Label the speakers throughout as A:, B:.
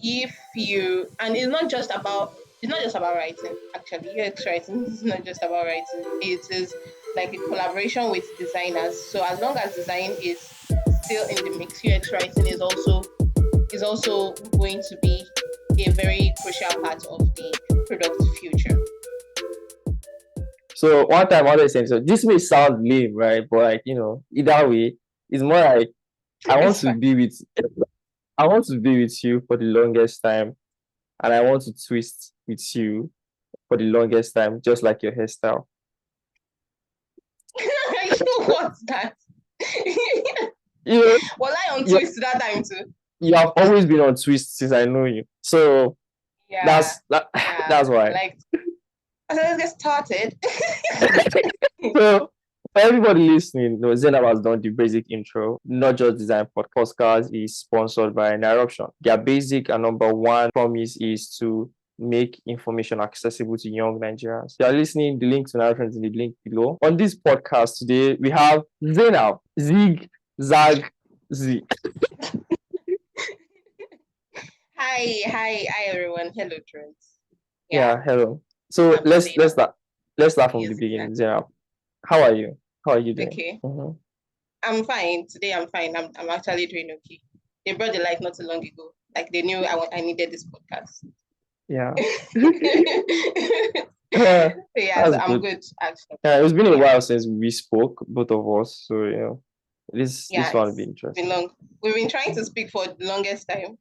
A: if you, and it's not just about writing. Actually, UX writing is not just about writing. It is like a collaboration with designers. So as long as design is still in the mix, UX writing is also going to be a very crucial part of the product future.
B: So one time I was saying, so this may sound lame, right? But like, either way, it's more like I want
A: It's
B: to
A: fine.
B: be with I want to be with you for the longest time, and I want to twist with you for the longest time, just like your hairstyle.
A: What's that?
B: You know,
A: Was I on
B: you
A: twist that time too?
B: you have always been on twist since I know you. So
A: Yeah,
B: that's that,
A: yeah.
B: that's why.
A: Like, so let's get started.
B: So for everybody listening, Zainab has done the basic intro. Not just design podcast is sponsored by Eruption. Their basic and number one promise is to make information accessible to young Nigerians. If you are listening, the link to Eruption is in the link below. On this podcast today, we have Zainab, Zig, Zag, Z.
A: Hi, everyone. Hello, Trent. Yeah,
B: Yeah, hello. So
A: I'm
B: let's
A: Zainab.
B: start from the
A: Yes,
B: beginning.
A: exactly.
B: Zainab, how are you? How are you doing?
A: Okay,
B: Mm-hmm.
A: I'm fine. Today, I'm fine. I'm actually doing okay. They brought the light not too long ago. Like they knew I needed this podcast.
B: Yeah.
A: Yeah, so
B: That's
A: I'm
B: good.
A: good actually.
B: It's been a
A: Yeah,
B: while since we spoke, both of us. So this
A: yeah.
B: one will be
A: It's been
B: interesting.
A: long. We've been trying to speak for the longest time.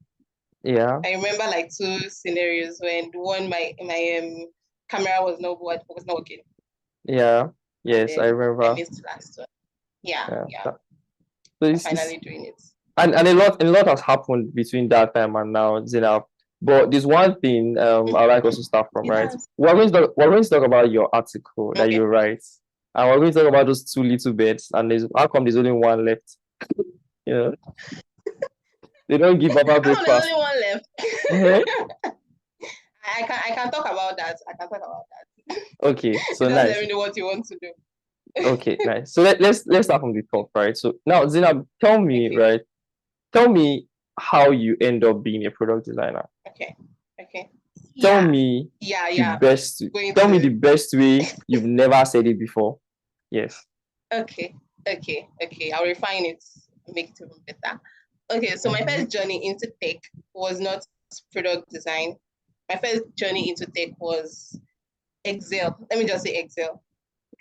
B: Yeah,
A: I remember like two scenarios when one my camera was not working,
B: yeah,
A: and
B: yes, I
A: then I
B: remember.
A: missed the last one. Yeah,
B: Yeah.
A: yeah.
B: So it's
A: Finally doing it.
B: and a lot has happened between that time and now, Zainab. But there's one thing I like also start from,
A: It
B: right?
A: has.
B: We're going to talk about your article that you
A: Okay.
B: write, and we're going to talk about those two little bits, and there's how come there's only one left? You know, they don't give Baba
A: How come there's
B: breakfast.
A: only one left?
B: Mhm.
A: I can talk about that. I can talk about that.
B: Okay, so
A: Just let
B: nice.
A: me know what you want to do.
B: Okay, nice. So let's start from the top, right? So now, Zainab, tell me,
A: Okay.
B: right? Tell me how you end up being a product designer.
A: Okay. Okay.
B: Tell
A: Yeah.
B: me
A: Yeah.
B: the
A: Yeah.
B: best.
A: Going
B: Tell me the
A: to.
B: best way you've never said it before. Yes.
A: Okay. Okay. Okay. I'll refine it. Make it even better. Okay. So my
B: Mm-hmm.
A: first journey into tech was not product design. My first journey into tech was Excel. Let me just say Excel.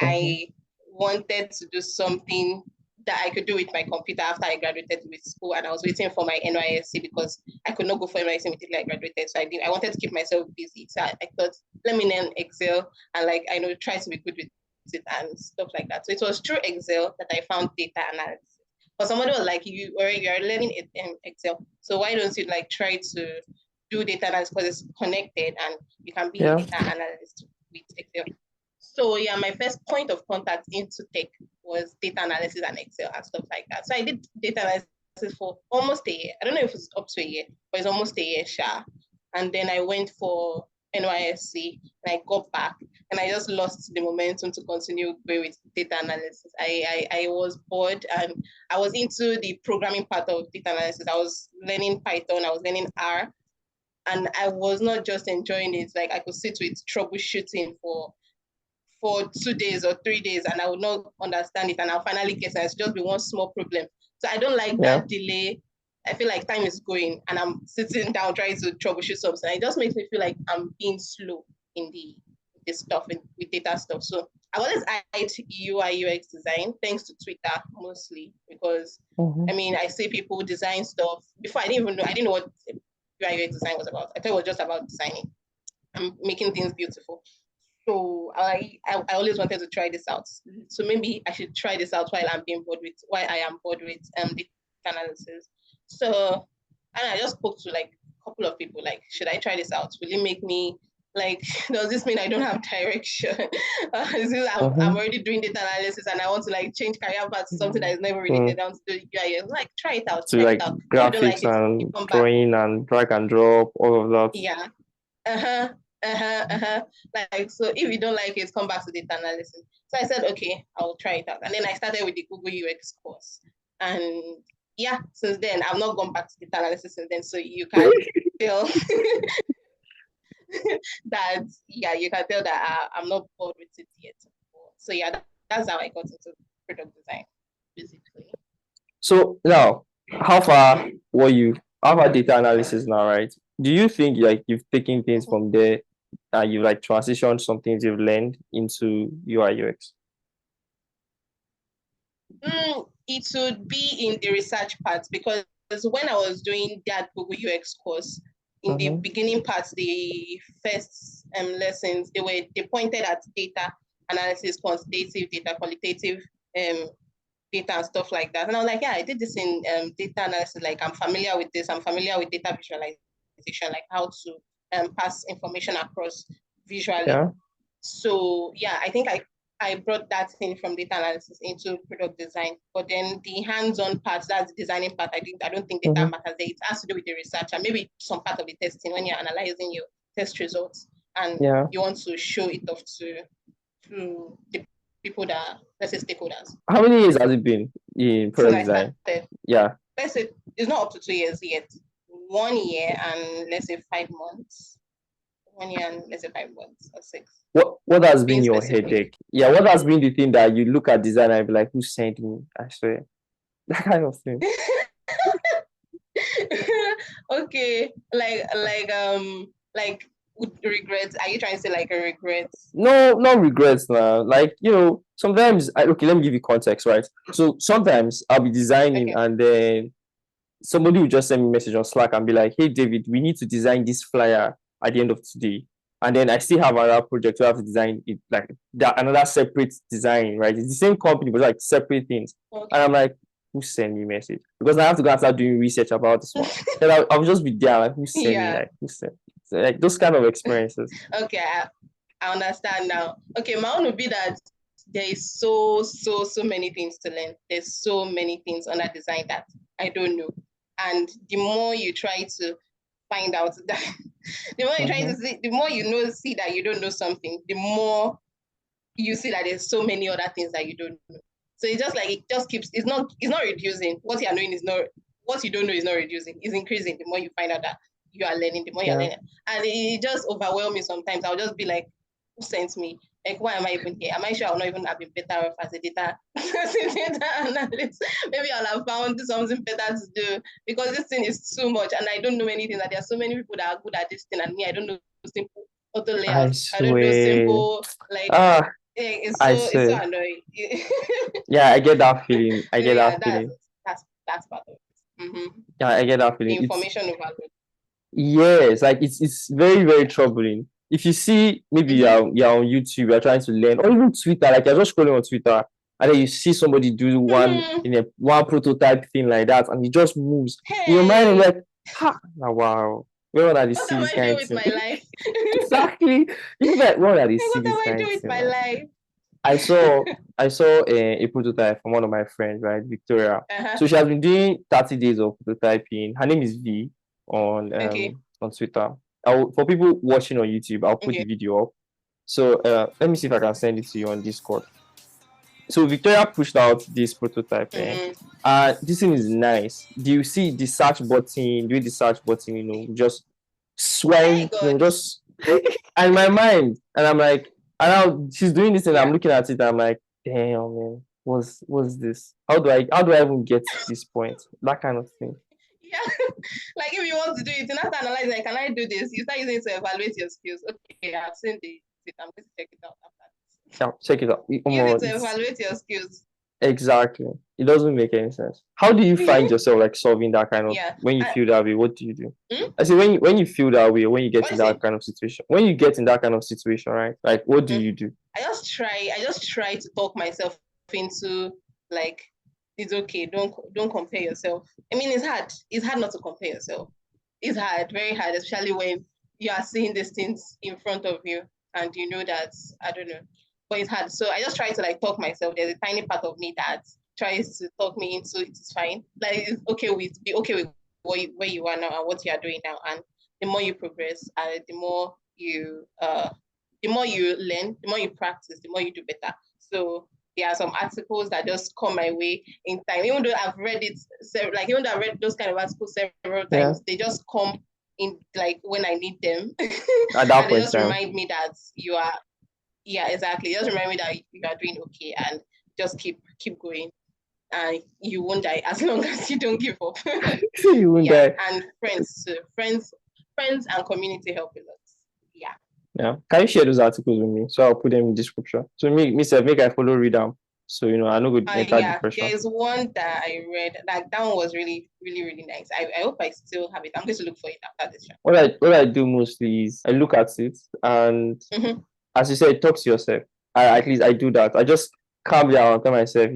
B: Mm-hmm.
A: I wanted to do something that I could do with my computer after I graduated with school, and I was waiting for my NYSC because I could not go for NYSC immediately I graduated. So I wanted to keep myself busy. So I thought, let me learn Excel and like I know try to be good with it and stuff like that. So it was through Excel that I found data analysis. But somebody was like, you're learning it in Excel, so why don't you like try to do data analysis because it's connected and you can be a
B: Yeah.
A: data analyst with Excel. So yeah, my first point of contact into tech was data analysis and Excel and stuff like that. So I did data analysis for almost a year. I don't know if it's up to a year, but it's almost a year, sure. And then I went for NYSC and I got back and I just lost the momentum to continue going with data analysis. I was bored and I was into the programming part of data analysis. I was learning Python, I was learning R, and I was not just enjoying it. Like I could sit with troubleshooting for 2 days or 3 days and I would not understand it and I'll finally get it. It's just be one small problem. So I don't like
B: Yeah.
A: that delay. I feel like time is going and I'm sitting down trying to troubleshoot something. It just makes me feel like I'm being slow in the stuff with data stuff. So I've always eyed UI UX design thanks to Twitter mostly because
B: Mm-hmm.
A: I mean I see people design stuff before I didn't know what UI UX design was about. I thought it was just about designing and making things beautiful. So I always wanted to try this out. So maybe I should try this out while I am bored with data analysis. So and I just spoke to like a couple of people like, should I try this out? Will it make me like does this mean I don't have direction? I'm
B: Mm-hmm.
A: already doing data analysis and I want to like change career path to something that is never related
B: Mm.
A: down to the UI. Like try it out,
B: To
A: test it
B: like
A: out. If you don't like
B: graphics
A: it, you
B: and
A: come back.
B: drawing and drag and drop, all of that.
A: Yeah. Uh-huh. Uh-huh. Like, so if you don't like it, come back to data analysis. So I said, okay, I'll try it out. And then I started with the Google UX course. And yeah, since then I've not gone back to data analysis since then. So you can tell that, yeah, you can tell that I'm not bored with it yet. So yeah, that's how I got into product design, basically.
B: So now, how far were you? How far data analysis now, right? Do you think like you've taken things from there and you like transitioned some things you've learned into UI UX?
A: It would be in the research part, because when I was doing that Google UX course, in the
B: Mm-hmm.
A: beginning parts, the first lessons, they pointed at data analysis, quantitative data, qualitative data and stuff like that. And I was like, yeah, I did this in data analysis. Like, I'm familiar with this. I'm familiar with data visualization, like how to pass information across visually.
B: Yeah.
A: So yeah, I think I brought that thing from data analysis into product design. But then the hands-on part, that's the designing part, I don't think data
B: Mm-hmm.
A: matters there. It has to do with the research and maybe some part of the testing when you're analyzing your test results and
B: Yeah.
A: you want to show it off to the people that, let's say, stakeholders.
B: How many years has it been in
A: Since
B: product
A: I
B: design?
A: started,
B: Yeah.
A: let's say it's not up to 2 years yet. 1 year and let's say 5 months. 1 year and let's say 5 months or 6.
B: What has been
A: Being
B: your
A: specific.
B: headache? Yeah, what has been the thing that you look at design and be like, who sent me? I swear. That kind of thing.
A: Okay, like with regrets. Are you trying to say like a regret?
B: No, no regrets now. Like, sometimes okay, let me give you context, right? So sometimes I'll be designing
A: Okay.
B: and then somebody will just send me a message on Slack and be like, hey David, we need to design this flyer at the end of today. And then I still have another project to have to design it, like that another separate design, right? It's the same company, but like separate things.
A: Okay.
B: And I'm like, who sent me a message? Because I have to go and start doing research about this one. Then I'll just be there, like, who sent me?
A: Yeah.
B: Like, who sent? So, like those kind of experiences.
A: Okay, I understand now. Okay, my own would be that there is so many things to learn. There's so many things under design that I don't know. And the more you try to find out that the more you try to see, the more see that you don't know something, the more you see that there's so many other things that you don't know. So it's just like it just keeps it's not reducing. What you are knowing is not what you don't know is not reducing, it's increasing the more you find out that you are learning, the more you're learning. And it just overwhelms me sometimes. I'll just be like, who sent me? Like, why am I even here? Am I sure I'll not even have been better off as a data, analyst? Maybe I'll have found something better to do because this thing is too much and I don't know anything. That there are so many people that are good at this thing and me, I don't know simple auto
B: I
A: layouts. I don't know
B: swear.
A: simple like
B: Ah, I
A: it's so
B: swear.
A: annoying.
B: Yeah, I get that feeling. I
A: So
B: get
A: yeah,
B: that feeling.
A: that's part of it.
B: Yeah, I get that
A: The
B: feeling.
A: information overload.
B: Yes, like it's very, very troubling. If you see maybe you're on YouTube, you're trying to learn, or even Twitter, like you're just scrolling on Twitter, and then you see somebody do one prototype thing like that, and it just moves. In your mind, I'm
A: Hey,
B: like, ha, now wow, where would I
A: what
B: see
A: am
B: this
A: I doing
B: kind of
A: with
B: thing?
A: my life?
B: Exactly. You know that where would I see
A: What
B: this
A: am I
B: kind
A: doing
B: of
A: with
B: thing
A: my
B: now?
A: life?
B: I saw a prototype from one of my friends, right, Victoria.
A: Uh-huh.
B: So she has been doing 30 days of prototyping. Her name is V on
A: Okay.
B: Twitter. For people watching on YouTube, I'll put the
A: Okay.
B: video up. So let me see if I can send it to you on Discord. So Victoria pushed out this prototype, this thing is nice. Do you see the search button? Do the search button, just
A: Hey
B: swipe,
A: God.
B: just and my mind, and I'm like, and now she's doing this, and I'm looking at it, and I'm like, damn, man, what's this? How do I even get to this point? That kind of thing.
A: Yeah. Like if you want to do it, you have to analyze like, can I do this? You start using it to evaluate your skills. Okay, I've seen the I'm going to check it out after this.
B: Yeah, check it out.
A: Use it to evaluate your skills.
B: Exactly. It doesn't make any sense. How do you find yourself like solving that kind of
A: Yeah.
B: when you feel that way? What do you do?
A: Hmm?
B: I say when you feel that way, when you get
A: What
B: in
A: is
B: that
A: it?
B: kind of situation, when you get in that kind of situation, right? Like, what do you do?
A: I just try to talk myself into like it's okay. Don't compare yourself. I mean, it's hard. It's hard not to compare yourself. It's hard, very hard, especially when you are seeing these things in front of you and you know that I don't know, but it's hard. So I just try to like talk myself. There's a tiny part of me that tries to talk me into it's fine. Like it's okay with be okay with where you are now and what you are doing now. And the more you progress, the more you learn, the more you practice, the more you do better. So there are some articles that just come my way in time. Even though I've read it, even though I've read those kind of articles several times, they just come in like when I need them.
B: At that
A: And they
B: point
A: just
B: in time.
A: remind me that you are, yeah, exactly. Just remind me that you are doing okay and just keep going. And you won't die as long as you don't give up.
B: You won't die.
A: And friends too. Friends and community help a lot. Yeah.
B: Yeah. Can you share those articles with me? So I'll put them in the description. So make I follow read them. So I know good enter
A: Yeah,
B: depression.
A: there is one that I read. Like that one was really, really, really nice. I hope I still have it. I'm going to look for it after this show.
B: What I do mostly is I look at it and as you said, talk to yourself. At least I do that. I just calm down and tell myself,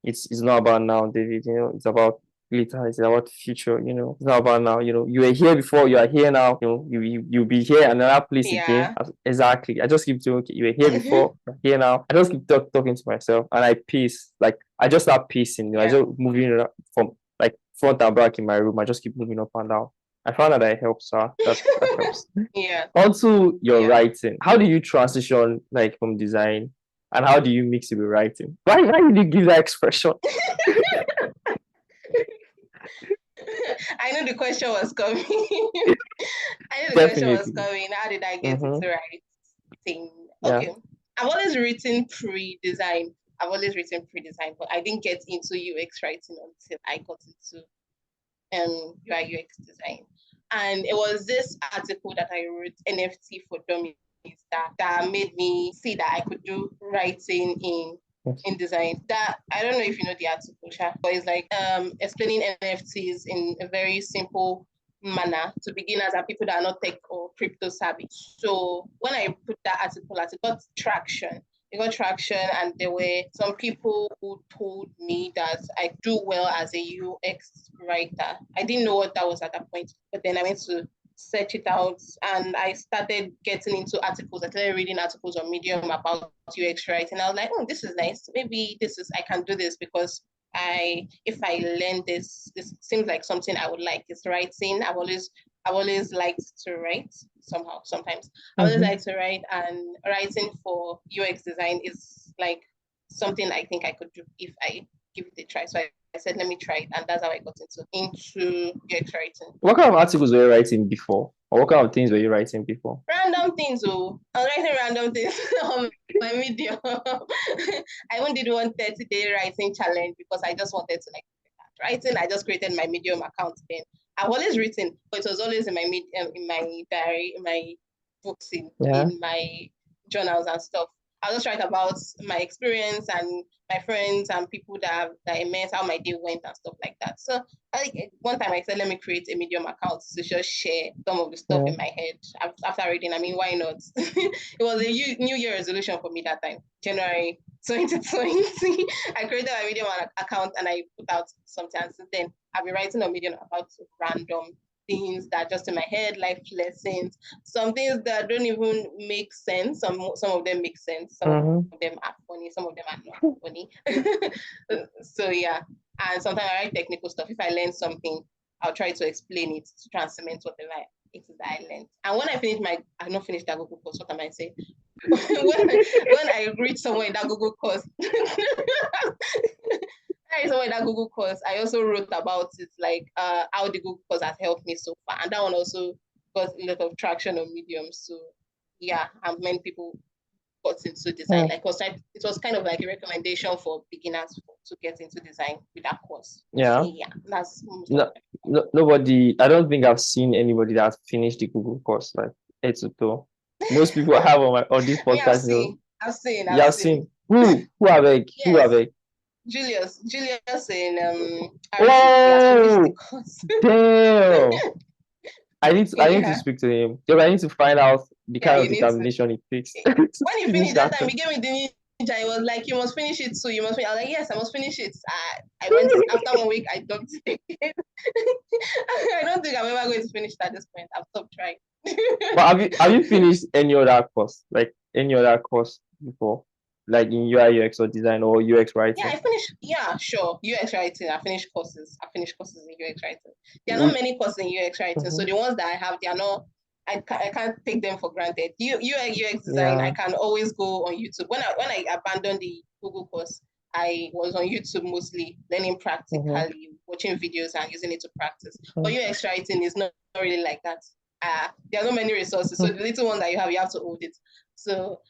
B: it's not about now, David. It's about later. It's about future. It's not about now. You were here before. You are here now. You'll be here in another place again. Exactly. I just keep doing. Okay, you were here before. You're here now. I just keep talking to myself, and I pace. Like I just start pacing. I just moving from like front and back in my room. I just keep moving up and down. I found that helps, that helps.
A: Yeah.
B: Also, your writing. How do you transition like from design, and how do you mix it with writing? Why did you give that expression?
A: I know the question was coming.
B: Definitely.
A: How did I get into writing? Okay. I've always written pre-design. But I didn't get into UX writing until I got into UI UX design. And it was this article that I wrote, NFT for Dummies, that made me see that I could do writing in design. That I don't know if you know the article, but it's like explaining NFTs in a very simple manner to beginners and people that are not tech or crypto savvy. So when I put that article out, it got traction. And there were some people who told me that I do well as a UX writer. I didn't know what that was at that point, but then I went to search it out and I started getting into articles. I started reading articles on Medium about UX writing. I was like, this is nice. Maybe I can do this because if I learn this seems like something I would like. It's writing. I've always liked to write sometimes. I always like to write, and writing for UX design is like something I think I could do if I give it a try. So I said, let me try it, and that's how I got into UX writing.
B: What kind of articles were you writing before? Or what kind of things were you writing before?
A: Random things, I was writing random things on my Medium. I even did one 30-day writing challenge because I just wanted to writing. I just created my Medium account then. I've always written, but it was always in my diary, in my books, in my journals and stuff. I'll just write about my experience and my friends and people that I met, how my day went and stuff like that. So one time I said, let me create a Medium account to just share some of the stuff in my head after reading. I mean, why not? It was a New Year resolution for me that time, January 2020. I created my Medium account and I put out something. And since then, I've been writing on Medium about random things that are just in my head, life lessons, some things that don't even make sense. Some of them make sense. Some of them are funny. Some of them are not funny. So yeah, and sometimes I write technical stuff. If I learn something, I'll try to explain it to transcend whatever it is that I learned. And when I've not finished that Google course. What am I saying? when I reach somewhere in that Google course. That Google course, I also wrote about it, like how the Google course has helped me so far, and that one also got a lot of traction on Medium. So yeah, and many people got into design. Like it was kind of like a recommendation for beginners to get into design with that course.
B: Yeah.
A: So, yeah, that's
B: nobody. I don't think I've seen anybody that's finished the Google course like Ep10. Most people I have on this podcast.
A: I've seen.
B: Who have I? Yes. Who have I?
A: Julius in
B: oh, damn. I need to speak to him. I need to find out the kind of determination it takes.
A: When he finished that time, he gave me the ninja. He was like, you must finish it too. You must finish. I was like, yes, I must finish it. I went after 1 week, I dumped it. I don't think I'm ever going to finish it at this point. I've stopped trying.
B: But have you finished any other course? Like any other course before? Like in UI UX or design or UX writing?
A: Yeah, I finished. Yeah, sure. UX writing. I finished courses in UX writing. There are not many courses in UX writing, so the ones that I have, they are not. I can't take them for granted. UX design, I can always go on YouTube. When I abandoned the Google course, I was on YouTube mostly, learning practically, watching videos and using it to practice. But UX writing is not really like that. There are not many resources, so the little one that you have to hold it. So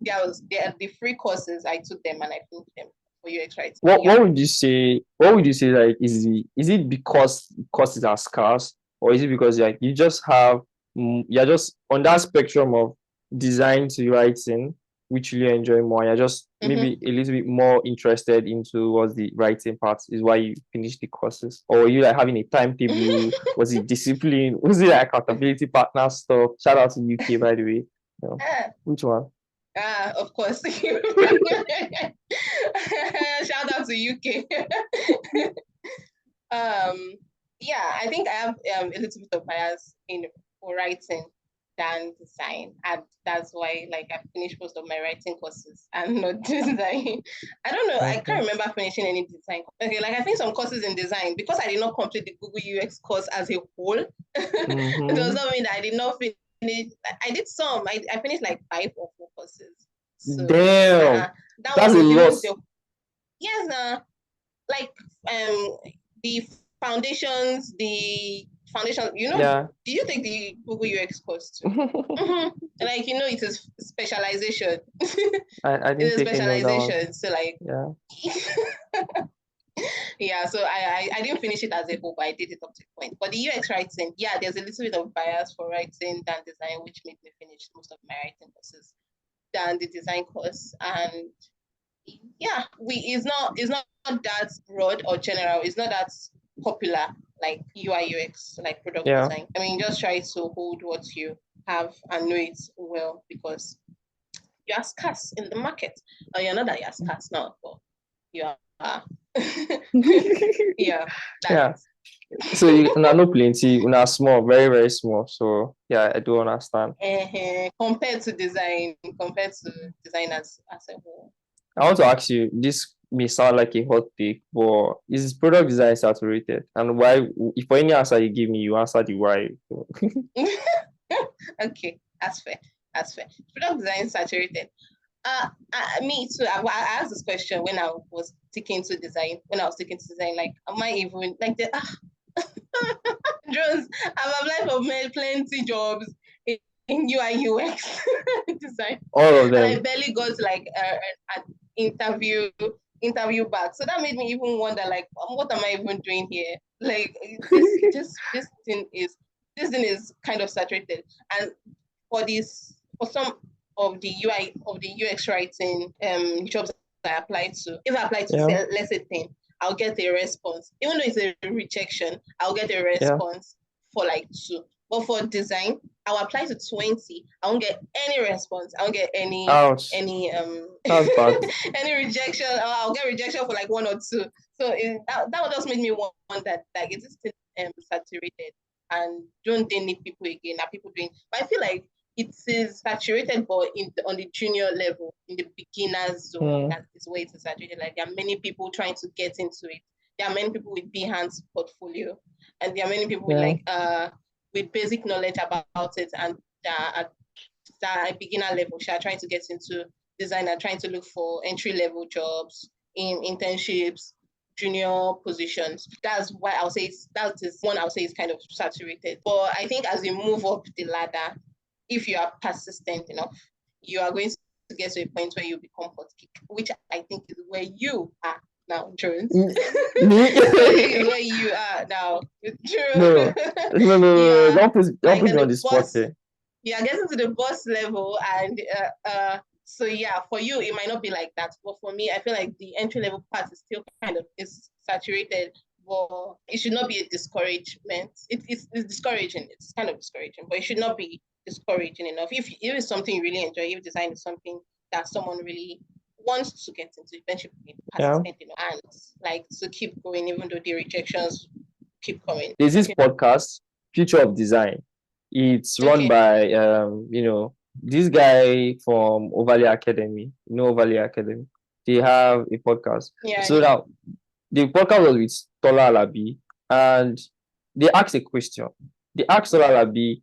A: there are the free courses. I took them and I finished them for UX writing.
B: What would you say? What would you say? Like, is it because courses are scarce, or is it because like you just have you're just on that spectrum of design to writing, which you enjoy more? You're just maybe a little bit more interested into what's the writing part is why you finish the courses, or you like having a timetable? Was it discipline? Was it like accountability partner stuff? Shout out to UK, by the way. Which one?
A: Of course. Shout out to UK. Yeah, I think I have a little bit of bias for writing than design, and that's why like I finished most of my writing courses and not design. I don't know. I can't remember finishing any design. Okay, like I think some courses in design because I did not complete the Google UX course as a whole. It does not mean that I did not finish. I did some. I finished like 5 or 4 courses. So,
B: damn,
A: that
B: that's
A: one
B: a
A: was
B: lot.
A: yes, like the foundations, you know,
B: Yeah.
A: do you take the Google UX course too? Like, you know, it is specialization.
B: I didn't take
A: specialization. So like,
B: yeah.
A: Yeah, so I didn't finish it as a whole, but I did it up to a point. But the UX writing, yeah, there's a little bit of bias for writing than design, which made me finish most of my writing courses than the design course. And yeah, it's not that broad or general. It's not that popular like UI UX, like product design. I mean, just try to hold what you have and know it well because you are scarce in the market. Or you're not that you're scarce now, but you are. Yeah.
B: So you no plenty, una small, very, very small. So yeah, I do understand.
A: Compared to design as a whole.
B: I want to ask you, this may sound like a hot take, but is product design saturated? And why? If for any answer you give me, you answer the why.
A: Okay, that's fair. Product design saturated. Me too. I asked this question when I was taking to design. Like, am I even like the drones? I've applied for plenty jobs in UI UX design.
B: All of them.
A: And I barely got like an interview back. So that made me even wonder, like, what am I even doing here? Like, this thing is kind of saturated. And for some of the UI of the UX writing jobs I applied to, if I apply to say, let's say 10, I'll get a response. Even though it's a rejection, I'll get a response for like 2. But for design, I'll apply to 20. I won't get any response. I won't get any
B: that's bad.
A: any rejection. I'll get rejection for like 1 or 2. So that just made me wonder, like, is this saturated? And don't they need people again? Are people doing? But I feel like it is saturated, but on the junior level, in the beginner's zone, that is where it is saturated. Like, there are many people trying to get into it. There are many people with Behance portfolio, and there are many people with basic knowledge about it, and at beginner level, trying to get into design and trying to look for entry-level jobs, in internships, junior positions. That's why I'll say that is one I'll say is kind of saturated. But I think as you move up the ladder, if you are persistent enough, you are going to get to a point where you become hot cake, which I think is where you are now, Jones. Where you are now.
B: No. Don't put me on the spot here.
A: You are getting to the boss level, and so yeah, for you it might not be like that, but for me, I feel like the entry level part is still kind of is saturated. But it should not be a discouragement. It's discouraging. It's kind of discouraging, but it should not be discouraging enough. If it's something you really enjoy, if design is something that someone really wants to get into, then should be persistent, and like to keep going even though the rejections keep coming.
B: There's this podcast, Future of Design. It's run by this guy from Overlay Academy. You know Overlay Academy. They have a podcast. So now the podcast was with Tola Alabi, and they asked a question. They asked Tola Alabi,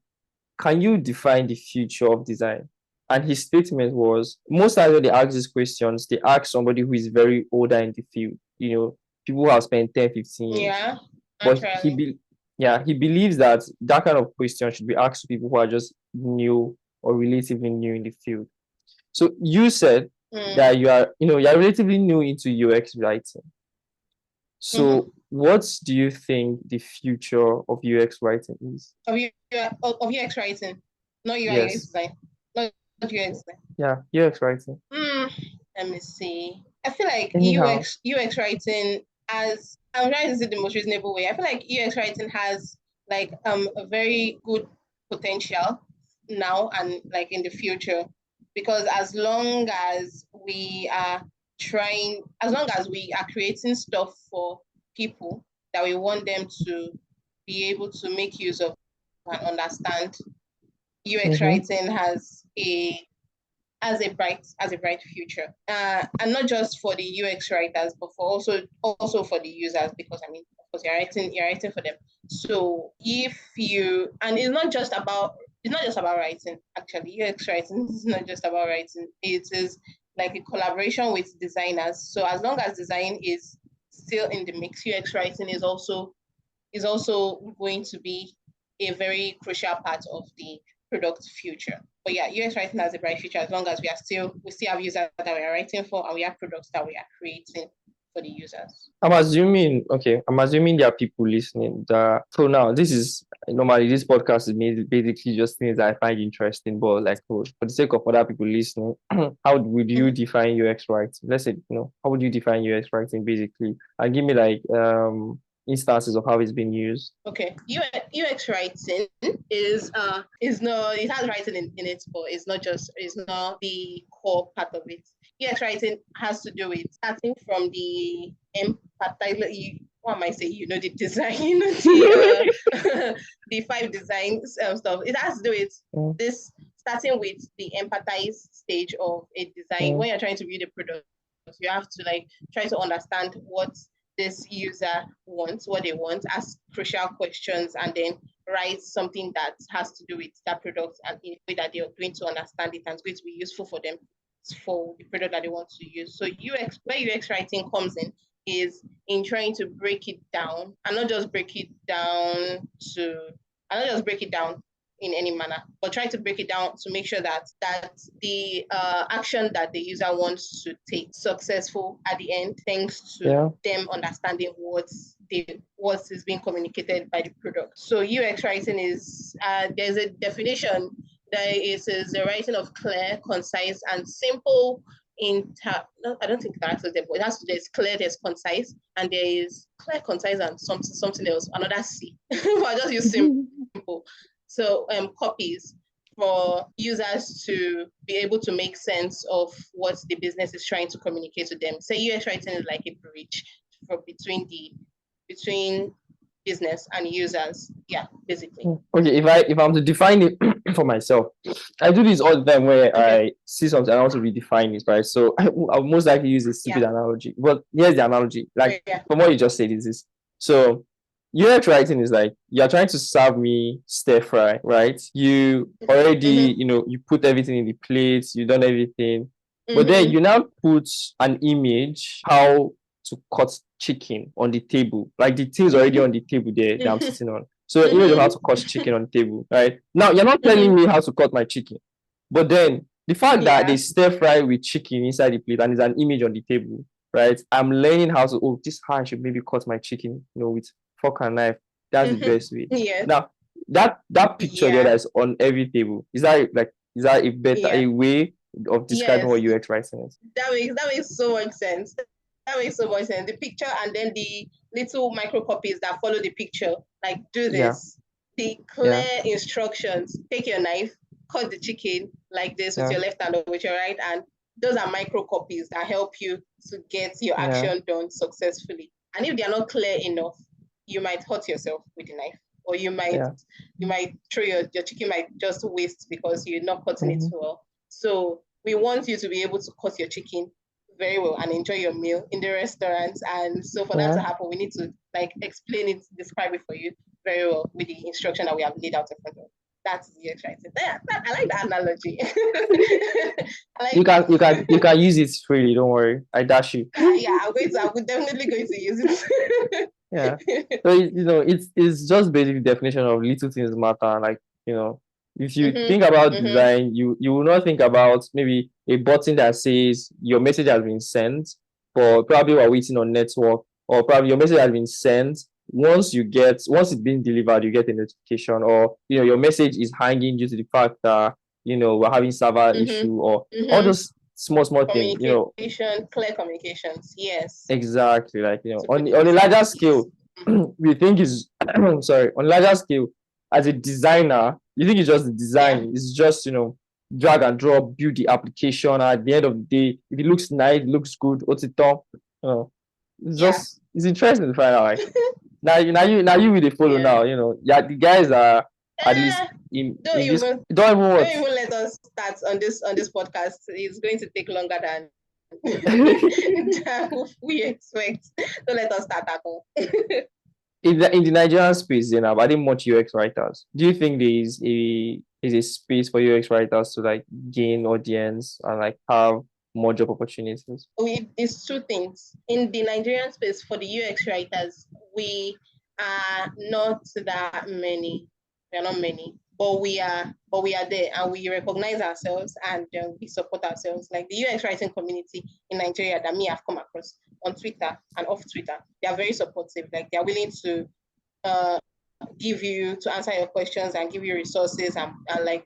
B: can you define the future of design? And his statement was, most times when they ask these questions, they ask somebody who is very older in the field, people who have spent 10, 15 years.
A: Yeah,
B: But
A: naturally.
B: he believes that that kind of question should be asked to people who are just new or relatively new in the field. So you said that you're relatively new into UX writing. So what do you think the future of UX writing is?
A: Of UX writing, not UI UX
B: Yes.
A: design, not UX design.
B: Yeah, UX writing.
A: Let me see. I feel like
B: Anyhow.
A: UX writing, as I'm trying to say the most reasonable way, I feel like UX writing has like a very good potential now and like in the future, because as long as we are creating stuff for people that we want them to be able to make use of and understand, UX writing has a bright future, and not just for the UX writers, but for also for the users, because I mean, of course, you're writing for them. So it's not just about writing. Actually, UX writing is not just about writing. It is like a collaboration with designers. So as long as design is still in the mix, UX writing is also going to be a very crucial part of the product future. But yeah, UX writing has a bright future as long as we still have users that we are writing for, and we have products that we are creating for the users.
B: I'm assuming there are people listening that, so now normally this podcast is basically just things that I find interesting, but like for the sake of other people listening, how would you define UX writing? Let's say, how would you define UX writing basically? And give me like instances of how it's been used.
A: Okay, UX writing is no, it has writing in it, but it's not the core part of it. UX writing has to do with starting from the empathize. What am I saying? The design, the 5 designs stuff. It has to do with this, starting with the empathize stage of a design. When you're trying to build a product, you have to like try to understand what this user wants, what they want, ask crucial questions, and then write something that has to do with that product and in a way that they're going to understand it and it's going to be useful for them for the product that they want to use. So where UX writing comes in is in trying to break it down, and not just break it down in any manner, but try to break it down to make sure that the action that the user wants to take successful at the end, thanks to them understanding what is being communicated by the product. So UX writing is there's a definition that it is the writing of clear, concise, and simple. I don't think that's there, but it has to be clear, there's concise, and there is clear, concise, and something else, another C. I'll just use simple. So copies for users to be able to make sense of what the business is trying to communicate to them. So UX writing is like a bridge between business and users. Yeah, basically.
B: Okay, if I'm to define it for myself, I do this all the time where I see something and I want to redefine it, right? So I'll most likely use a stupid analogy. But here's the analogy. Like from what you just said is this. So UX writing is like you're trying to serve me stir fry, right? You already, you put everything in the plates, you've done everything. But then you now put an image how to cut chicken on the table. Like the things already on the table there that I'm sitting on. So an image of how to cut chicken on the table, right? Now you're not telling me how to cut my chicken. But then the fact that they stir fry with chicken inside the plate and there's an image on the table, right? I'm learning how to, this is how I should maybe cut my chicken, with fork and knife. That's the best way.
A: Yes.
B: Now that picture there that's on every table, is that a better a way of describing what UX writing is?
A: That makes so much sense. That makes so much sense. The picture and then the little micro copies that follow the picture, like do this. The clear instructions. Take your knife, cut the chicken like this with your left hand or with your right hand. Those are micro copies that help you to get your action done successfully. And if they are not clear enough, you might hurt yourself with the knife, or you might throw your chicken might just waste because you're not cutting it well. So we want you to be able to cut your chicken very well and enjoy your meal in the restaurant. And so for that to happen, we need to like explain it, describe it for you very well with the instruction that we have laid out in front of you. That's UX writing. I like that analogy. I like
B: You can
A: that.
B: you can you can use it freely. Don't worry. I dash you.
A: Yeah, I'm definitely going to use it.
B: Yeah. So it's just basic definition of little things matter. Like, if you
A: Mm-hmm.
B: think about
A: Mm-hmm.
B: design, you will not think about maybe a button that says your message has been sent, but probably we're waiting on network, or probably your message has been sent. Once it's being delivered, you get a notification, or your message is hanging due to the fact that we're having server issue, or
A: Mm-hmm.
B: all
A: Mm-hmm.
B: those small things.
A: Communication, clear communications. Yes.
B: Exactly. Like,
A: To
B: on
A: put it
B: a larger
A: simply, yes.
B: scale, we think is sorry, on a larger scale, as a designer, you think it's just the
A: Yeah.
B: design. It's just, drag and drop, build the application. At the end of the day, if it looks nice, it looks good, what's it done?
A: Yeah.
B: It's interesting to find out. Like, now you with the follow
A: Yeah.
B: now, yeah, the guys are at least
A: Eh, don't
B: in this,
A: even
B: don't even
A: don't
B: what.
A: even let us start on this podcast. It's going to take longer than than we expect. Don't let us start at all.
B: In the Nigerian space, Zainab, are there much UX writers? Do you think there is a space for UX writers to like gain audience and like have more job opportunities?
A: It's two things. In the Nigerian space, for the UX writers, we are not that many. We are not many, but we are there, and we recognize ourselves, and we support ourselves. Like the UX writing community in Nigeria that me have come across on Twitter and off Twitter, they are very supportive. Like they are willing to uh, to answer your questions and give you resources, and like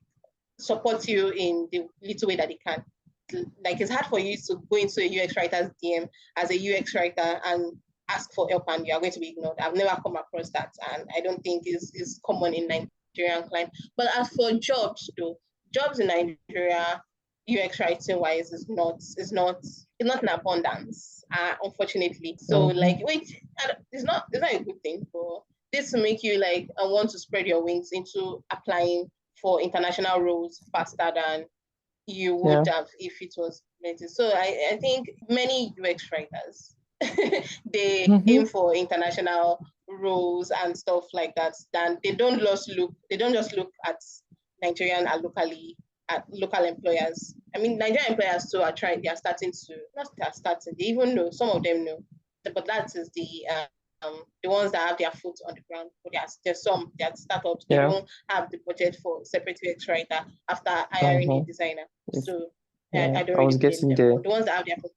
A: support you in the little way that they can. Like it's hard for you to go into a UX writer's DM as a UX writer and ask for help and you are going to be ignored. I've never come across that, and I don't think is common in Nigerian client. But as for jobs, though, jobs in Nigeria, UX writing wise, is not in abundance, unfortunately. So
B: Mhm.
A: like, wait, it's not a good thing for this to make you like want to spread your wings into applying for international roles faster than you would
B: Yeah.
A: have if it was plenty. So I think many UX writers they aim
B: Mhm.
A: for international roles and stuff like that. Then they don't just look at Nigerian and locally at local employers. I mean, Nigerian employers too are trying. They are starting to not they are starting. They even know some of them know, but that is the ones that have their foot on the ground. But there's some that startups they
B: Yeah.
A: don't have the budget for separate UX writer after hiring a
B: Mhm.
A: designer.
B: If
A: So
B: Yeah,
A: I don't
B: I
A: really
B: was
A: blame
B: getting
A: them.
B: there.
A: But the ones that have their foot,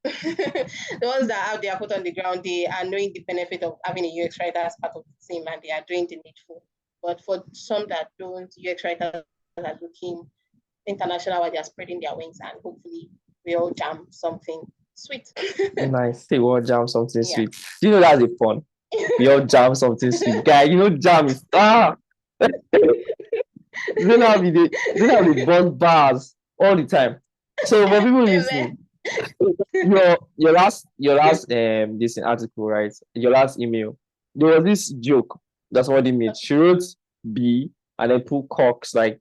A: the ones that have their foot on the ground, they are knowing the benefit of having a UX writer as part of the team, and they are doing the needful. But for some that don't, UX writers are looking international while they are spreading their wings, and hopefully we all jam something sweet.
B: Nice. Say what jam something
A: Yeah.
B: sweet. Do you know that's the fun? We all jam something sweet. Guy, jam is Zainab, the bust bars all the time. So for people
A: Amen.
B: listening, your last this article, right? Your last email. There was this joke that somebody made. She wrote B and then put cocks, like,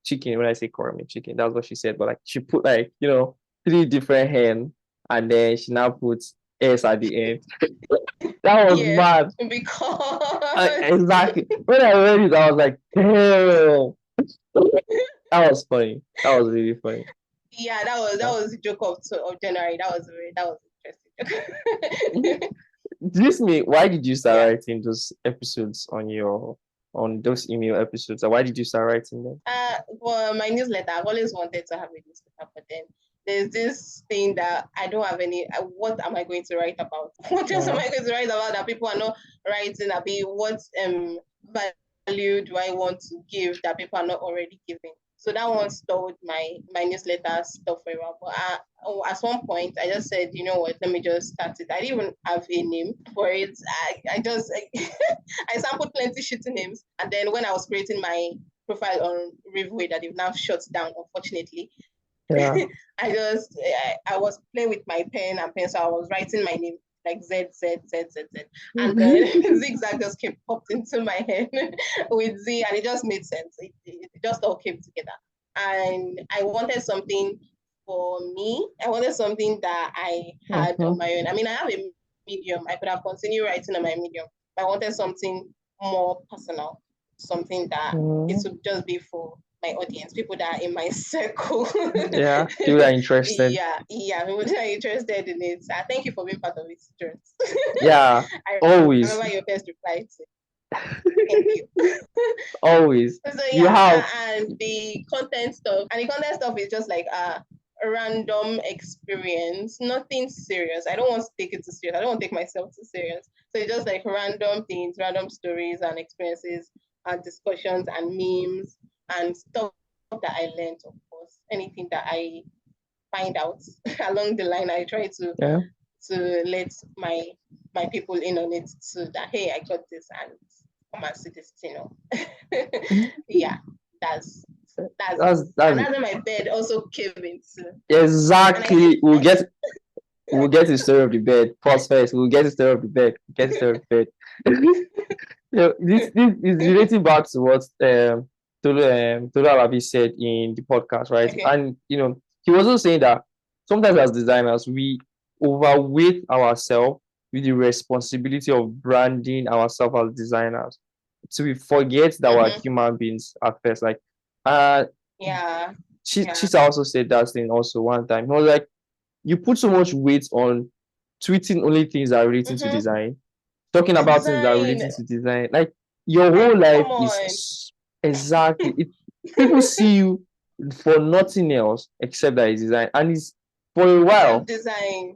B: chicken. When I say cock, I mean chicken. That's what she said. But like she put like, three different hen, and then she now puts S at the end. That was
A: Yes,
B: mad.
A: because
B: Exactly. When I read it, I was like, damn. That was funny. That was really funny.
A: yeah, that was the joke of January. That was interesting.
B: This me, why did you start
A: Yeah.
B: writing those episodes on those email episodes? Why did you start writing them?
A: For my newsletter, I've always wanted to have a newsletter, but then there's this thing that I don't have any. What am I going to write about? What else am
B: Yeah.
A: I going to write about that people are not writing about? What value do I want to give that people are not already giving? So that one stalled my newsletter stuff for a while. But at some point, I just said, you know what? Let me just start it. I didn't even have a name for it. I just I sampled plenty shitty names, and then when I was creating my profile on Riveway that they've now shut down, unfortunately.
B: Yeah.
A: I was playing with my pen and pencil. I was writing my name like Z Z Z Z Z, and then zigzag just came popped into my head with Z, and it just made sense. It just all came together, and I wanted something for me. I wanted something that I had on
B: Mhm.
A: my own. I mean, I have a medium. I could have continued writing on my medium, but I wanted something more personal. something that it would just be for my audience, people that are in my circle.
B: Yeah, people are interested.
A: Yeah, people that are interested in it. Thank you for being part of it, Stuart.
B: Yeah,
A: I
B: always,
A: remember your first reply to thank you.
B: always.
A: So
B: You
A: yeah,
B: have,
A: and the content stuff is just like a random experience, nothing serious. I don't want to take it too serious. I don't want to take myself too serious. So it's just like random things, random stories and experiences and discussions and memes and stuff that I learned, of course. Anything that I find out along the line, I try to
B: yeah.
A: let my people in on it so that hey, I got this and come and see this, yeah, that's it.
B: That's
A: And that's where my bed also came into. And
B: exactly. We'll get the story of the bed. First. We'll get the story of the bed. Get the story of the bed. This is relating back to what Tolu Alabi said in the podcast, right?
A: okay.
B: And he was also saying that sometimes as designers we overweight ourselves with the responsibility of branding ourselves as designers. So we forget that we're human beings at first. Like uh
A: Yeah.
B: Chisa also said that thing also one time. He was like, you put so much weight on tweeting only things that are relating to design, talking
A: The
B: about things that are
A: design,
B: relating to design. Like your
A: like
B: whole life
A: come on.
B: exactly. People see you for nothing else except that it's design, and it's for a
A: Except
B: while.
A: design.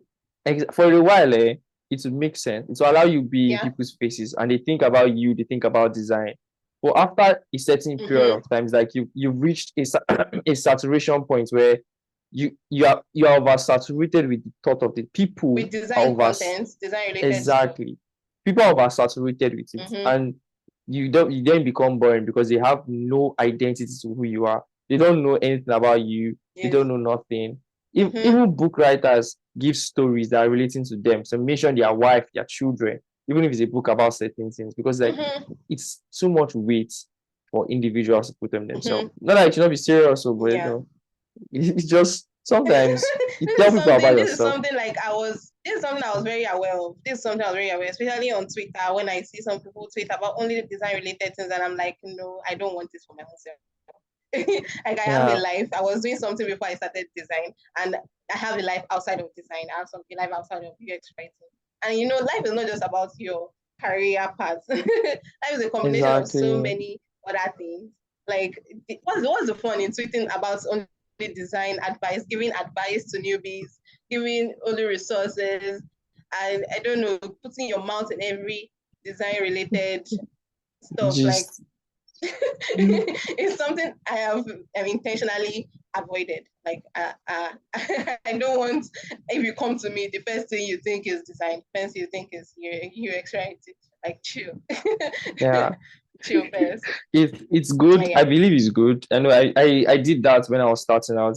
B: For a while, it will make sense. It will allow you be in
A: Yeah.
B: people's faces, and they think about you. They think about design. But after a certain period of time, it's like you've reached a saturation point where you are oversaturated with the thought of the people
A: With
B: are
A: design
B: over
A: content, design related stuff.
B: exactly people are oversaturated with it, and you then become boring because they have no identity to who you are. They don't know anything about you. They
A: Yes.
B: don't know nothing. Even book writers give stories that are relating to them. So mention their wife, their children, even if it's a book about certain things, because like it's too much weight for individuals to put on themselves. Not that it should not be serious, but
A: Yeah.
B: it's just sometimes you tell people about
A: This is
B: yourself.
A: something like this is something I was very aware of. This is something I was very aware, especially on Twitter when I see some people tweet about only the design related things, and I'm like, no, I don't want this for my own self. Like I have a
B: Yeah,
A: life. I was doing something before I started design, and I have a life outside of design. I have a life outside of UX writing. And life is not just about your career path. Life is a combination of so
B: exactly.
A: many other things. Like what's the fun in tweeting about only design advice, giving advice to newbies, giving only resources, and I don't know, putting your mouth in every design related stuff. Like
B: Just
A: it's something I have intentionally avoided. Like I don't want, if you come to me, the first thing you think is design, the first thing you think is UX, right? Like chill.
B: yeah.
A: Chill first.
B: It's good. I
A: Yeah.
B: believe it's good. I know I did that when I was starting out,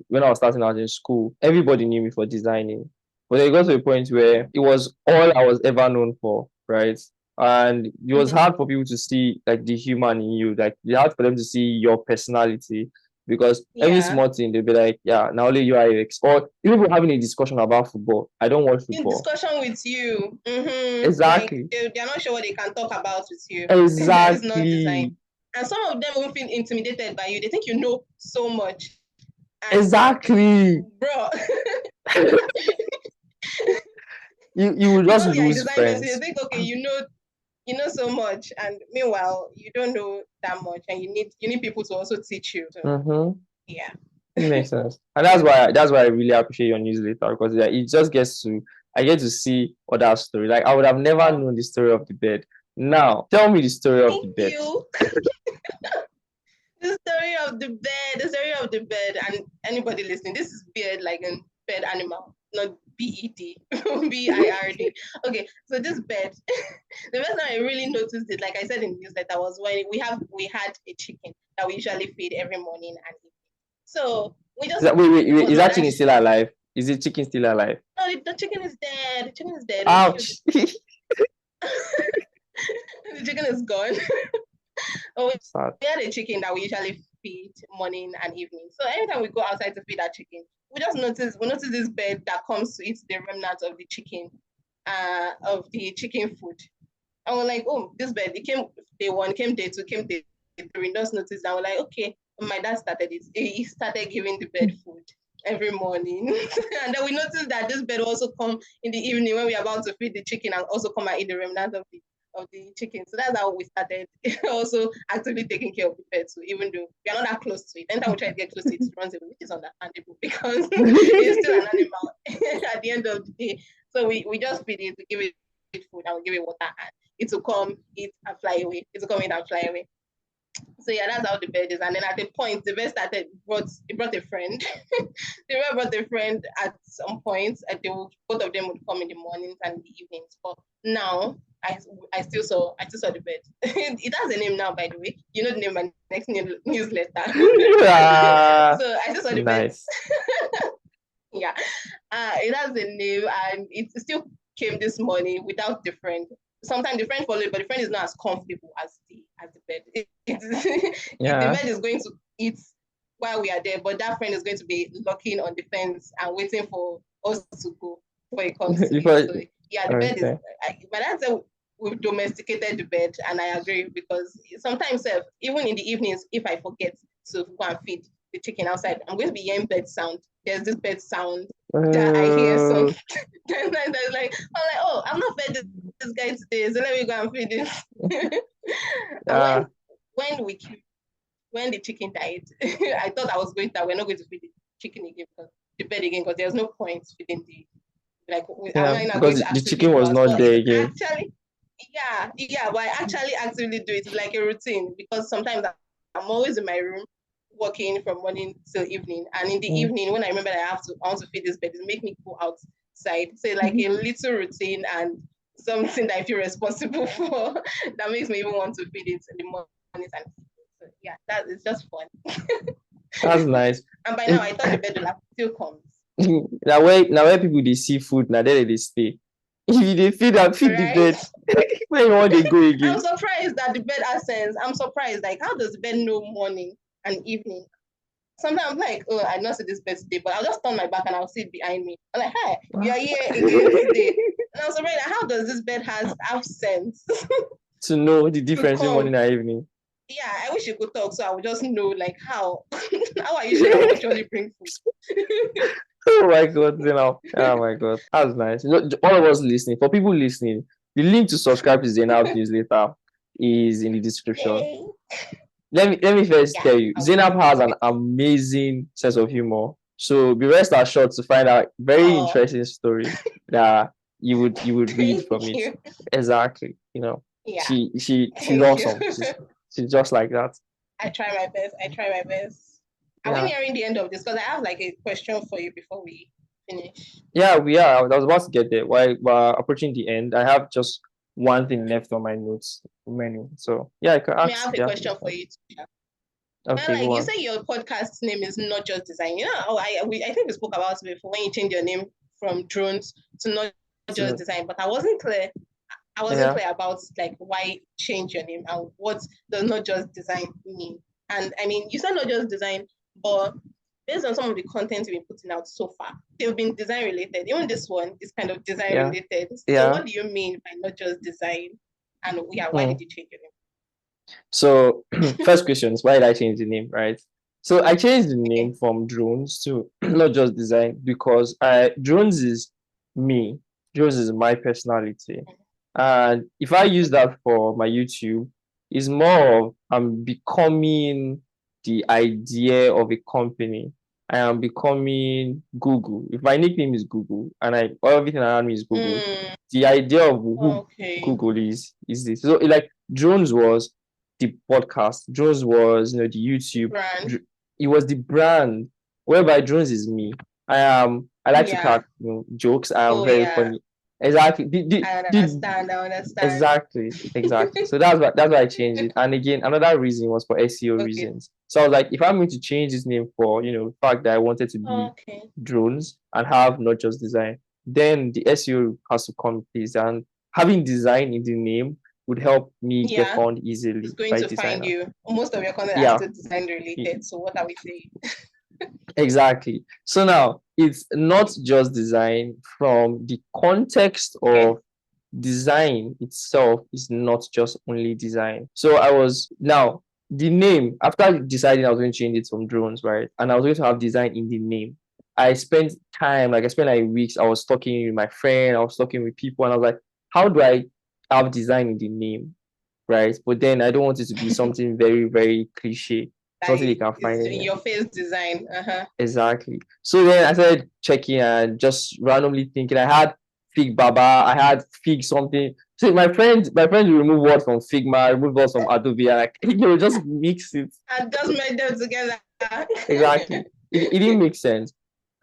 B: when I was starting out in school. Everybody knew me for designing. But it got to a point where it was all I was ever known for, right? And it was hard for people to see like the human in you. Like it's hard for them to see your personality because every
A: Yeah.
B: small thing they'll be like, yeah, now only you are UX. Or even if we're having a discussion about football. I don't watch
A: In
B: football.
A: discussion with you, like
B: Exactly.
A: they're not sure what they can talk about with you. That is not design.
B: Exactly.
A: And some of them will feel intimidated by you. They think you know so much. And
B: Exactly.
A: bro,
B: You will just
A: because you're a
B: lose
A: design person, you
B: friends.
A: think, okay, you know so much, and meanwhile you don't know that much, and you need people to also teach you. So
B: Mm-hmm.
A: yeah.
B: It makes sense. And
A: Yeah.
B: that's why I really appreciate your newsletter because it just gets to I get to see other story. Like I would have never known the story of the bed. Now tell me the story of the
A: Thank
B: bed.
A: you. The story of the bed, and anybody listening, this is beard like a bed animal, not BED, BIRD. Okay, so this bed, the first time I really noticed it, like I said in the newsletter, was when we had a chicken that we usually feed every morning and evening. So we just
B: Wait.
A: was
B: Is
A: like
B: that
A: that.
B: chicken still alive? Is the chicken still alive?
A: No, the chicken is dead. The chicken is dead. We killed
B: Ouch.
A: it. The chicken is gone. Oh,
B: Sad.
A: we had a chicken that we usually feed morning and evening. So anytime we go outside to feed that chicken, we notice this bird that comes to eat the remnants of the chicken food. I was like, oh, this bed, it came day one, came day two, came day three, just noticed. I was like, okay. My dad started it. He started giving the bed food every morning. And then we noticed that this bed also come in the evening when we're about to feed the chicken and also come and eat the remnants of the chicken. So that's how we started also actively taking care of the bed. So even though we are not that close to it, anytime we try to get close to it, it runs away, which is understandable because it's still an animal at the end of the day. So we just feed it, we give it food and we give it water and it will come, eat and fly away. It will come, eat and fly away. So yeah, that's how the bed is. And then at the point, the bed started brought a friend. The bed brought a friend at some point. And both of them would come in the mornings and the evenings. But now I still saw the bed. It has a name now, by the way. You know the name of my next newsletter. So I still saw the bed.
B: Nice.
A: Yeah. It has a name and it still came this morning without the friend. Sometimes the friend followed, but the friend is not as comfortable as the bed. The
B: Yeah.
A: bed is going to eat while we are there, but that friend is going to be locking on the fence and waiting for us to go before it comes to it. So yeah, the bed is. My dad said we've domesticated the bed, and I agree because sometimes, even in the evenings, if I forget to go and feed the chicken outside, I'm going to be hearing bed sound. There's this bed sound that I hear. So then I'm like, oh, I'm not fed this guy today, so let me go and feed this. And when the chicken died, I thought I was going to. We're not going to feed the chicken again because the bed again because there's no point feeding the I'm not going
B: because
A: to
B: the
A: actively
B: chicken
A: go
B: was
A: out.
B: not
A: But
B: there
A: it's
B: again.
A: actually but I actually actively do it. It's like a routine because sometimes I'm always in my room working from morning till evening. And in the evening, when I remember that I want to feed this bed, it make me go outside. So like a little routine and something that I feel responsible for that makes me even want to feed it in the mornings. And so yeah, that is just fun.
B: That's nice.
A: And by now I thought the bed will still comes.
B: Now where people they see food, now there they stay. If they feed the bed, where you want they go again?
A: I'm surprised that the bed has sense. I'm surprised. Like, how does the bed know morning and evening? Sometimes I'm like, oh, I not see this bed today, but I'll just turn my back and I'll see it behind me. I'm like, hi, you're here again today. And I was surprised, how does this bed have sense?
B: To know the difference in morning and evening.
A: Yeah, I wish you could talk so I would just know like how are you sure I will actually bring food?
B: Oh my god, Zainab. Oh my god. That's nice. All of us listening, for people listening, the link to subscribe to Zainab's newsletter is in the description.
A: Yay.
B: Let me first tell you, Zainab has an amazing sense of humor. So be rest assured to find out very interesting story that you would read from it. Exactly. Yeah. She's awesome. She's just like that.
A: I try my best. Are we nearing the end of this? Because I have like a question for you before we finish.
B: Yeah, we are. I was about to get there. While we're approaching the end, I have just one thing left on my notes menu. So yeah, I can ask.
A: I have a question for you too.
B: Okay,
A: like you say your podcast name is Not Just Design. You know, I think we spoke about it before when you changed your name from Drones to Not Just Design, but I wasn't clear. I wasn't clear about like why change your name and what does Not Just Design mean. And I mean, you said Not Just Design, but based on some of the content you've been putting out so far, they've been design related. Even this one is kind of design related. So what do you mean by Not Just Design? And why did you change your name?
B: So first question is, why did I change the name, right? So I changed the name from Drones to Not Just Design because Drones is me. Drones is my personality. And if I use that for my YouTube, it's more of I'm becoming the idea of a company. I am becoming Google. If my nickname is Google and everything around me is Google, the idea of who Google is this. So like Drones was the podcast. Drones was the YouTube. It was the brand. Whereby Drones is me. I like to crack jokes. I am very funny. Exactly.
A: I understand.
B: Exactly. So that's why I changed it. And again, another reason was for SEO reasons. So I was like, if I'm going to change this name for the fact that I wanted to be Drones and have Not Just Design, then the SEO has to come place. And having design in the name would help me get found easily.
A: It's going to find you. Most of your content is still design related. So what are we saying?
B: Exactly. So now it's not just design from the context of design itself is not just only design. So now the name, after deciding I was going to change it from drones, right? And I was going to have design in the name. I spent time, like I spent like weeks, I was talking with my friend, I was talking with people, and I was like, how do I have design in the name? Right. But then I don't want it to be something very, very cliche,
A: That
B: something they can find
A: is
B: anywhere.
A: your face design.
B: Exactly. So then I started checking and just randomly thinking. I had Fig Baba, I had Fig something. So my friend will remove words from Figma, remove words from Adobe, and like just mix it.
A: And just made them together.
B: Exactly. It didn't make sense.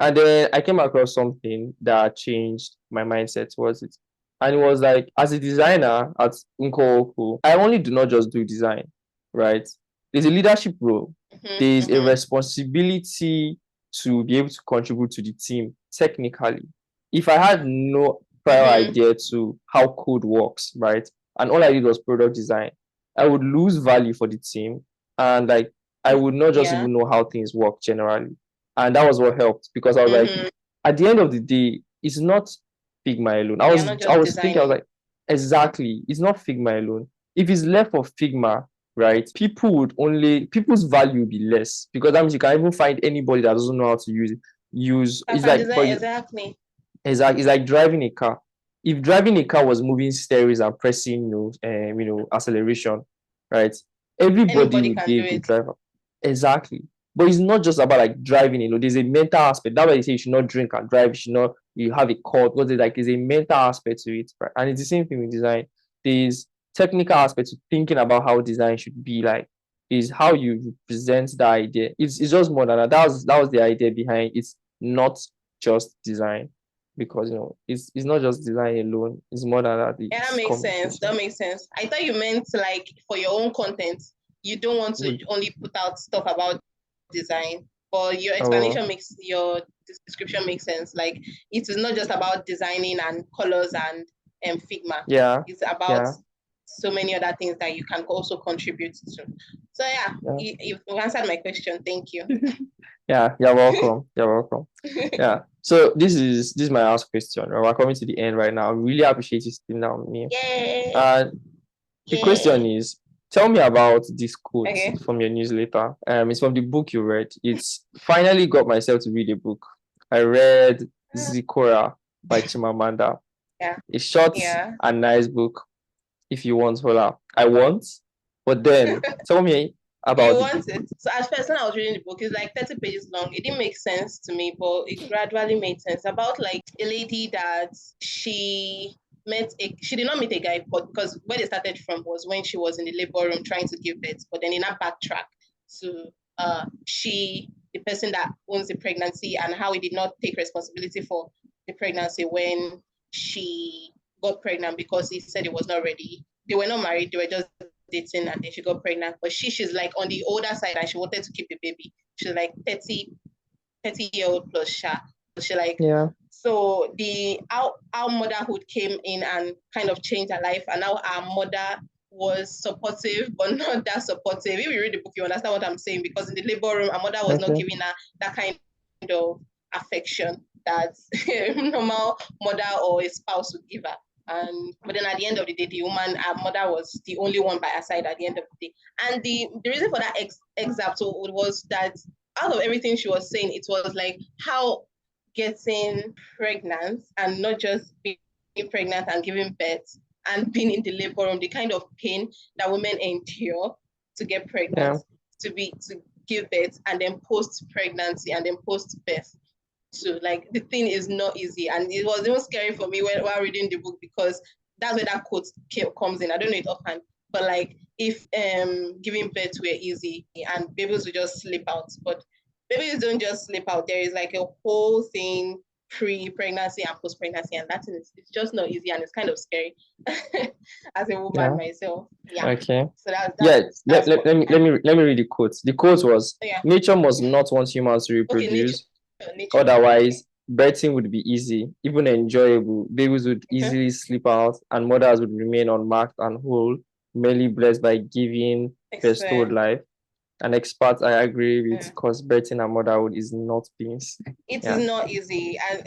B: And then I came across something that changed my mindset towards it. And it was like, as a designer at Nkoku, I only do not just do design, right? There's a leadership role. There's a responsibility to be able to contribute to the team technically. If I had no prior idea to how code works, right? And all I did was product design, I would lose value for the team. And like I would not just
A: Yeah.
B: even know how things work generally. And that was what helped because I was like, at the end of the day, it's not Figma alone. I
A: You're
B: was
A: not
B: I
A: just
B: was thinking, I was
A: designing.
B: like, exactly, it's not Figma alone. If it's left for Figma, right, people's value will be less because that means you can even find anybody that doesn't know how to use it.
A: I
B: It's
A: can
B: like
A: design exactly.
B: it's like driving a car. If driving a car was moving steerings and pressing, acceleration, right? Everybody
A: Anybody
B: would
A: can
B: be
A: do
B: a good
A: it.
B: driver. Exactly. But it's not just about like driving, there's a mental aspect. That's why they say you should not drink and drive, you have a call, because there's a mental aspect to it, right? And it's the same thing with design. There's technical aspects to thinking about how design should be like, is how you present the idea. It's just more than that. That was the idea behind it's not just design because it's not just design alone. It's more than that.
A: Yeah, that
B: It's
A: makes sense. That
B: communication.
A: makes sense. I thought you meant like for your own content, you don't want to only put out stuff about design, but your
B: Oh,
A: explanation makes your description makes sense. Like it is not just about designing and colors and Figma.
B: yeah,
A: It's about
B: yeah,
A: so many other things that you can also contribute to. So yeah,
B: yeah.
A: you've answered my question. Thank you.
B: Yeah, you're welcome. You're welcome. Yeah. So this is my last question. We're coming to the end right now. I really appreciate you sitting down with me.
A: Yay!
B: And the question
A: Yay!
B: is, tell me about this quote
A: Okay.
B: from your newsletter. It's from the book you read. It's finally got myself to read a book. I read Zikora by Chimamanda.
A: Yeah.
B: A short
A: Yeah.
B: and nice book. If you want, hola. I want. But then tell me
A: You
B: about the
A: want
B: book.
A: it. So at first when I was reading the book, it's like 30 pages long. It didn't make sense to me, but it gradually made sense about like a lady that she did not meet a guy, but because where they started from was when she was in the labor room trying to give birth, but then in a backtrack to the person that owns the pregnancy and how he did not take responsibility for the pregnancy when she got pregnant because he said he was not ready. They were not married, they were just dating and then she got pregnant. But she's like on the older side and she wanted to keep the baby. She's like 30-year-old plus Sha. So she like so the our motherhood came in and kind of changed her life, and now our mother was supportive but not that supportive. If you read the book, you understand what I'm saying, because in the labor room, our mother was not giving her that kind of affection that a normal mother or a spouse would give her. But then at the end of the day, the woman, our mother was the only one by her side at the end of the day. And the reason for that excerpt was that out of everything she was saying, it was like how getting pregnant and not just being pregnant and giving birth and being in the labor room, the kind of pain that women endure to get pregnant, to give birth, and then post pregnancy and then post birth. So like the thing is not easy, and it was even scary for me while reading the book, because that's where that quote comes in. I don't know it offhand, but like if giving birth were easy and babies would just slip out, but babies don't just slip out. There is like a whole thing pre-pregnancy and post-pregnancy, and that is it's just not easy, and it's kind of scary as a woman myself. Yeah.
B: Okay.
A: So
B: Let me read the quote. The quote was, nature must not want humans to reproduce.
A: Nature.
B: Otherwise, birthing would be easy, even enjoyable. Babies would easily slip out, and mothers would remain unmarked and whole, merely blessed by giving bestowed life. an expert. I agree with, because birthing and motherhood is not things.
A: It is not easy, and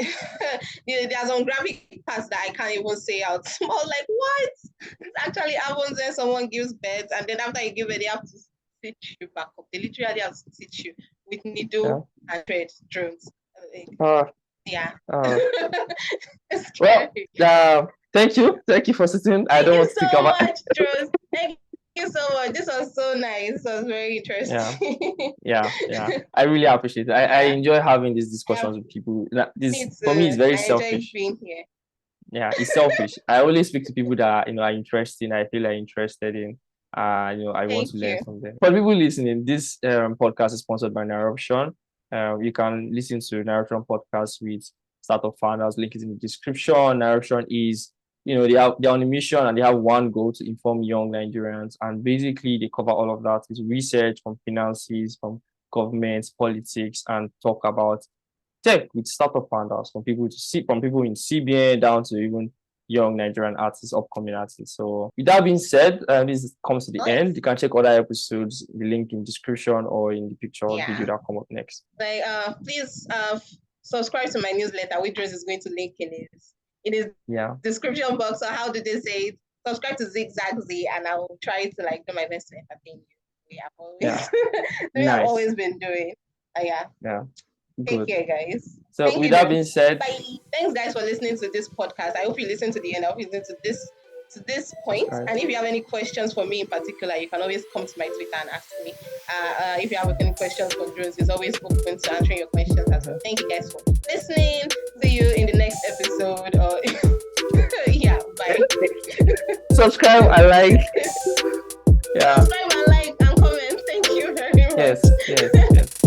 A: there's some graphic parts that I can't even say out. Small, like what? It actually happens when someone gives birth, and then after you give it, they have to stitch you back up. They literally have to stitch you with needle and thread drones. Yeah.
B: Well, thank you for sitting. I don't want to speak about.
A: Thank you so much. This was so nice. This was very interesting.
B: Yeah. I really appreciate it. I enjoy having these discussions with people. This for me is very selfish.
A: Being here.
B: Yeah, it's selfish. I always speak to people that are interesting. I feel interested in. I want to learn from them. For people listening, this podcast is sponsored by Narration. You can listen to Narration podcast with startup founders. Link is in the description. Narration is, they're on a mission, and they have one goal to inform young Nigerians. And basically, they cover all of that. It's research from finances, from governments, politics, and talk about tech with startup founders, from people in CBN down to even young Nigerian artists, upcoming artists. So with that being said, this comes to the end. You can check other episodes, the link in description or in the picture video that come up next.
A: Please subscribe to my newsletter, which is going to link in his description box. So how did they say it? Subscribe to Zigzag Z, and I will try to do my best to entertain you. I've always been doing. Take care, guys.
B: So with that being said,
A: bye. Thanks, guys, for listening to this podcast. I hope you listen to the end. I hope you listen to this point. Right. And if you have any questions for me in particular, you can always come to my Twitter and ask me. If you have any questions for Drones, it's always open to answering your questions as well. Thank you guys for listening. See you in the next episode. Bye.
B: Subscribe and like.
A: Subscribe and like and comment. Thank you very much.
B: Yes.